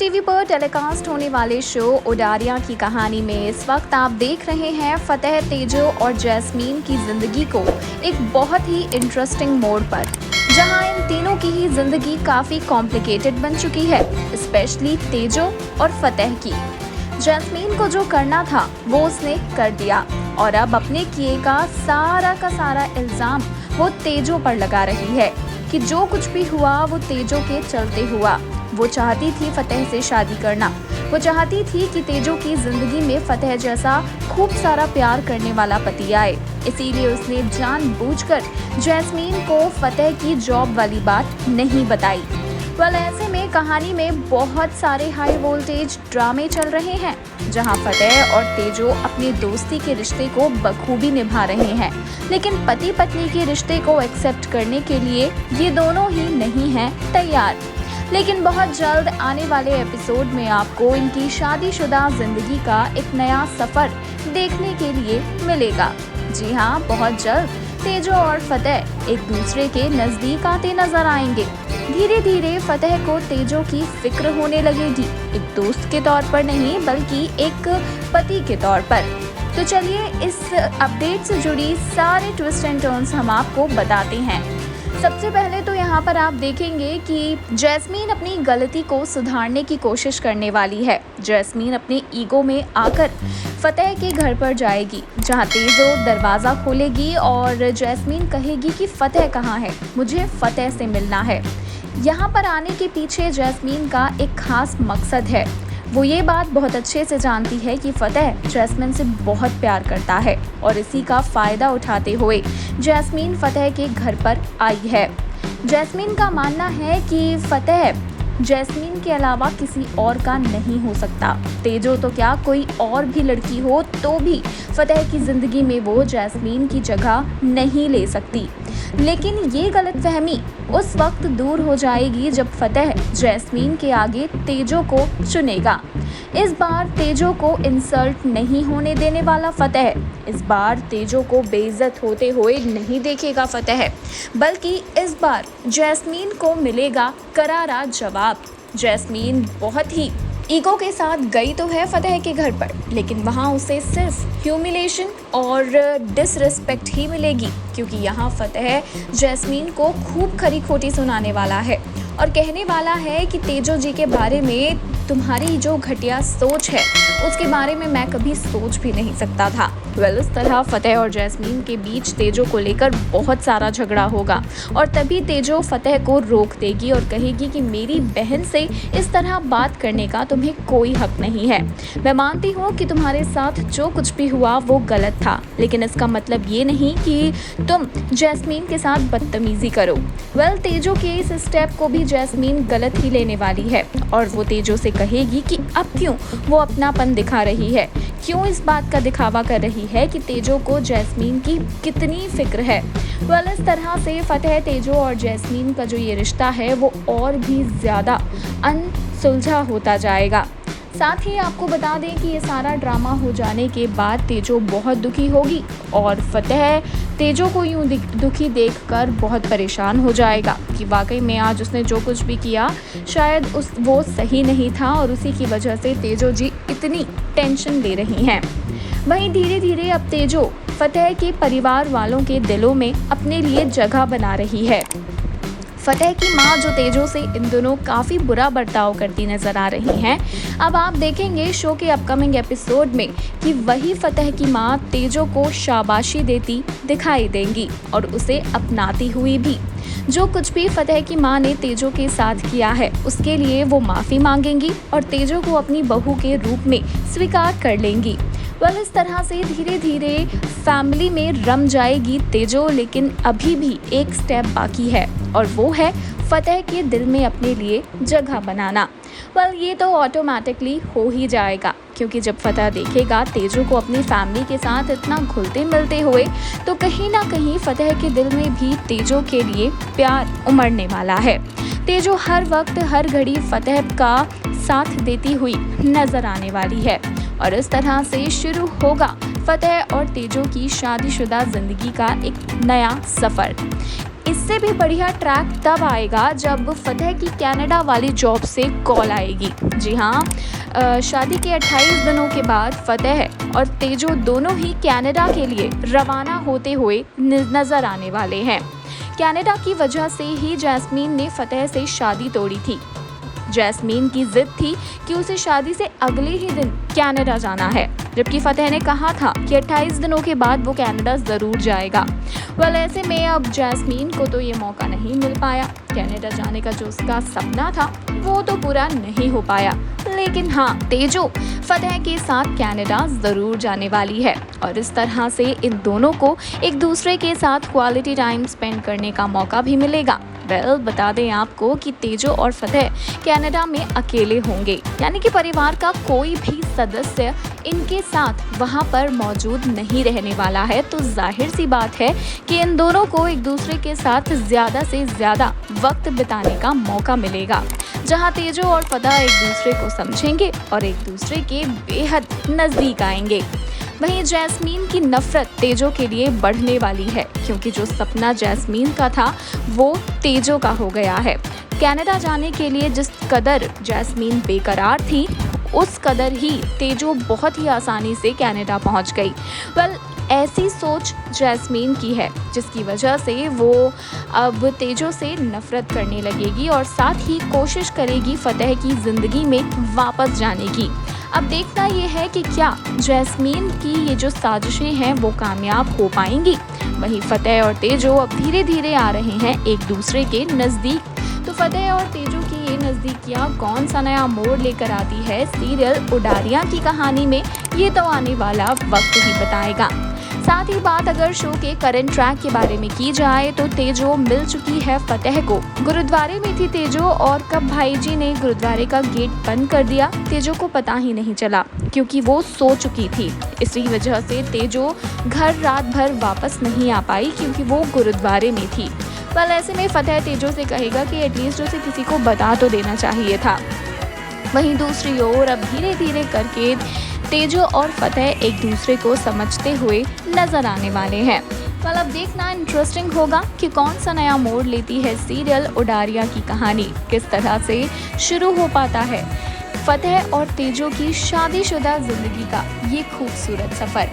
TV पर telecast होने वाले शो उडारियां की कहानी में इस वक्त आप देख रहे हैं फतेह, तेजो और जैस्मीन की जिंदगी को एक बहुत ही इंटरेस्टिंग मोड़ पर, जहां इन तीनों की ही जिंदगी काफी कॉम्प्लिकेटेड बन चुकी है, स्पेशली तेजो और फतेह की। जैस्मीन को जो करना था वो उसने कर दिया और अब अपने किए का सारा इल्जाम वो तेजो पर लगा रही है कि जो कुछ भी हुआ वो तेजो के चलते हुआ। वो चाहती थी फतेह से शादी करना, वो चाहती थी कि तेजो की जिंदगी में फतेह जैसा खूब सारा प्यार करने वाला पति आए, इसीलिए उसने जानबूझकर जैस्मीन को फतेह की जॉब वाली बात नहीं बताई। ऐसे में कहानी में बहुत सारे हाई वोल्टेज ड्रामे चल रहे हैं, जहां फतेह और तेजो अपनी दोस्ती के रिश्ते को बखूबी निभा रहे हैं, लेकिन पति पत्नी के रिश्ते को एक्सेप्ट करने के लिए ये दोनों ही नहीं हैं तैयार। लेकिन बहुत जल्द आने वाले एपिसोड में आपको इनकी शादीशुदा जिंदगी का एक नया सफर देखने के लिए मिलेगा। जी हाँ, बहुत जल्द तेजो और फतेह एक दूसरे के नजदीक आते नजर आएंगे। धीरे धीरे फतेह को तेजो की फिक्र होने लगेगी, एक दोस्त के तौर पर नहीं बल्कि एक पति के तौर पर। तो चलिए इस अपडेट से जुड़ी सारे ट्विस्ट एंड टर्न्स हम आपको बताते हैं। सबसे पहले तो यहाँ पर आप देखेंगे कि जैस्मीन अपनी गलती को सुधारने की कोशिश करने वाली है। जैस्मीन अपने ईगो में आकर फतेह के घर पर जाएगी, जहाँ तेजो दरवाज़ा खोलेगी और जैस्मीन कहेगी कि फतेह कहाँ है, मुझे फतेह से मिलना है। यहाँ पर आने के पीछे जैस्मीन का एक खास मकसद है। वो ये बात बहुत अच्छे से जानती है कि फतेह जैस्मीन से बहुत प्यार करता है और इसी का फ़ायदा उठाते हुए जैस्मीन फतेह के घर पर आई है। जैस्मीन का मानना है कि फतेह जैस्मीन के अलावा किसी और का नहीं हो सकता। तेजो तो क्या, कोई और भी लड़की हो तो भी फतेह की ज़िंदगी में वो जैस्मीन की जगह नहीं ले सकती। लेकिन ये गलतफहमी उस वक्त दूर हो जाएगी जब फतेह जैस्मीन के आगे तेजो को चुनेगा। इस बार तेजो को इंसल्ट नहीं होने देने वाला फतेह, इस बार तेजो को बेइज्जत होते हुए नहीं देखेगा फतेह, बल्कि इस बार जैस्मीन को मिलेगा करारा जवाब। जैस्मीन बहुत ही ईगो के साथ गई तो है फतेह के घर पर, लेकिन वहाँ उसे सिर्फ ह्यूमिलेशन और डिसरिस्पेक्ट ही मिलेगी, क्योंकि यहाँ फतेह जैस्मीन को खूब खरी खोटी सुनाने वाला है और कहने वाला है कि तेजो जी के बारे में तुम्हारी जो घटिया सोच है उसके बारे में मैं कभी सोच भी नहीं सकता था। इस तरह फतेह और जैस्मीन के बीच तेजो को लेकर बहुत सारा झगड़ा होगा और तभी तेजो फतेह को रोक देगी और कहेगी कि मेरी बहन से इस तरह बात करने का तुम्हें कोई हक नहीं है। मैं मानती हूँ कि तुम्हारे साथ जो कुछ भी हुआ वो गलत था, लेकिन इसका मतलब ये नहीं कि तुम जैस्मीन के साथ बदतमीजी करो। तेजो के इस स्टेप को भी जैस्मीन गलत ही लेने वाली है और वो तेजो से कहेगी कि अब क्यों वो अपनापन दिखा रही है, क्यों इस बात का दिखावा कर रही है कि तेजो को जैस्मीन की कितनी फिक्र है। इस तरह से फतेह, तेजो और जैस्मीन का जो ये रिश्ता है वो और भी ज़्यादा अनसुलझा होता जाएगा। साथ ही आपको बता दें कि ये सारा ड्रामा हो जाने के बाद तेजो बहुत दुखी होगी और फतेह तेजो को यूं दुखी देखकर बहुत परेशान हो जाएगा कि वाकई में आज उसने जो कुछ भी किया शायद वो सही नहीं था और उसी की वजह से तेजो जी इतनी टेंशन ले रही हैं। वहीं धीरे धीरे अब तेजो फतेह के परिवार वालों के दिलों में अपने लिए जगह बना रही है। फतेह की माँ जो तेजो से इन दोनों काफ़ी बुरा बर्ताव करती नजर आ रही हैं, अब आप देखेंगे शो के अपकमिंग एपिसोड में कि वही फतेह की माँ तेजो को शाबाशी देती दिखाई देंगी और उसे अपनाती हुई भी। जो कुछ भी फतेह की माँ ने तेजो के साथ किया है उसके लिए वो माफ़ी मांगेंगी और तेजो को अपनी बहू के रूप में स्वीकार कर लेंगी। इस तरह से धीरे धीरे फैमिली में रम जाएगी तेजो, लेकिन अभी भी एक स्टेप बाकी है और वो है फतेह के दिल में अपने लिए जगह बनाना। ये तो ऑटोमेटिकली हो ही जाएगा, क्योंकि जब फतेह देखेगा तेजो को अपनी फैमिली के साथ इतना घुलते मिलते हुए तो कहीं ना कहीं फतेह के दिल में भी तेजो के लिए प्यार उमड़ने वाला है। तेजो हर वक्त हर घड़ी फतेह का साथ देती हुई नजर आने वाली है और इस तरह से शुरू होगा फतेह और तेजो की शादीशुदा जिंदगी का एक नया सफर। इस इससे भी बढ़िया ट्रैक तब आएगा जब फतेह की कनाडा वाली जॉब से कॉल आएगी। जी हाँ, शादी के 28 दिनों के बाद फतेह और तेजो दोनों ही कनाडा के लिए रवाना होते हुए नजर आने वाले हैं। कनाडा की वजह से ही जैस्मीन ने फतेह से शादी तोड़ी थी। जैस्मीन की जिद थी कि उसे शादी से अगले ही दिन कनाडा जाना है, जबकि फतेह ने कहा था कि 28 दिनों के बाद वो कनाडा जरूर जाएगा। ऐसे में अब जैस्मीन को तो ये मौका नहीं मिल पाया। कनाडा जाने का जो उसका सपना था वो तो पूरा नहीं हो पाया, लेकिन हाँ, तेजो फतेह के साथ कनाडा जरूर जाने वाली है और इस तरह से इन दोनों को एक दूसरे के साथ क्वालिटी टाइम स्पेंड करने का मौका भी मिलेगा। बता दें आपको कि तेजो और फतेह कनाडा में अकेले होंगे, यानी कि परिवार का कोई भी सदस्य इनके साथ वहां पर मौजूद नहीं रहने वाला है। तो जाहिर सी बात है कि इन दोनों को एक दूसरे के साथ ज्यादा से ज्यादा वक्त बिताने का मौका मिलेगा, जहां तेजो और फतेह एक दूसरे को समझेंगे और एक दूसरे के बेहद नजदीक आएंगे। वहीं जैस्मीन की नफरत तेजो के लिए बढ़ने वाली है, क्योंकि जो सपना जैस्मीन का था वो तेजो का हो गया है। कनाडा जाने के लिए जिस कदर जैस्मीन बेकरार थी, उस कदर ही तेजो बहुत ही आसानी से कनाडा पहुंच गई। ऐसी सोच जैस्मीन की है, जिसकी वजह से वो अब तेजो से नफरत करने लगेगी और साथ ही कोशिश करेगी फतेह की जिंदगी में वापस जाने की। अब देखना ये है कि क्या जैस्मीन की ये जो साजिशें हैं वो कामयाब हो पाएंगी। वहीं फतेह और तेजो अब धीरे धीरे आ रहे हैं एक दूसरे के नज़दीक। तो फतेह और तेजो की ये नज़दीकियाँ कौन सा नया मोड़ लेकर आती है सीरियल उडारियां की कहानी में, ये तो आने वाला वक्त ही बताएगा। साथ ही बात अगर शो के करंट ट्रैक के बारे में की जाए तो तेजो मिल चुकी है फतेह को। गुरुद्वारे में थी तेजो और कब भाईजी ने गुरुद्वारे का गेट बंद कर दिया, तेजो को पता ही नहीं चला, क्योंकि वो सो चुकी थी। इसी वजह से तेजो घर रात भर वापस नहीं आ पाई, क्योंकि वो गुरुद्वारे में थी। ऐसे में फतेह तेजो से कहेगा कि एटलीस्ट उसे किसी को बता तो देना चाहिए था। वहीं दूसरी ओर अब धीरे धीरे करके तेजो और फतेह एक दूसरे को समझते हुए नजर आने वाले हैं। अब देखना इंटरेस्टिंग होगा कि कौन सा नया मोड़ लेती है सीरियल उडारियां की कहानी, किस तरह से शुरू हो पाता है फतेह और तेजो की शादीशुदा जिंदगी का ये खूबसूरत सफर।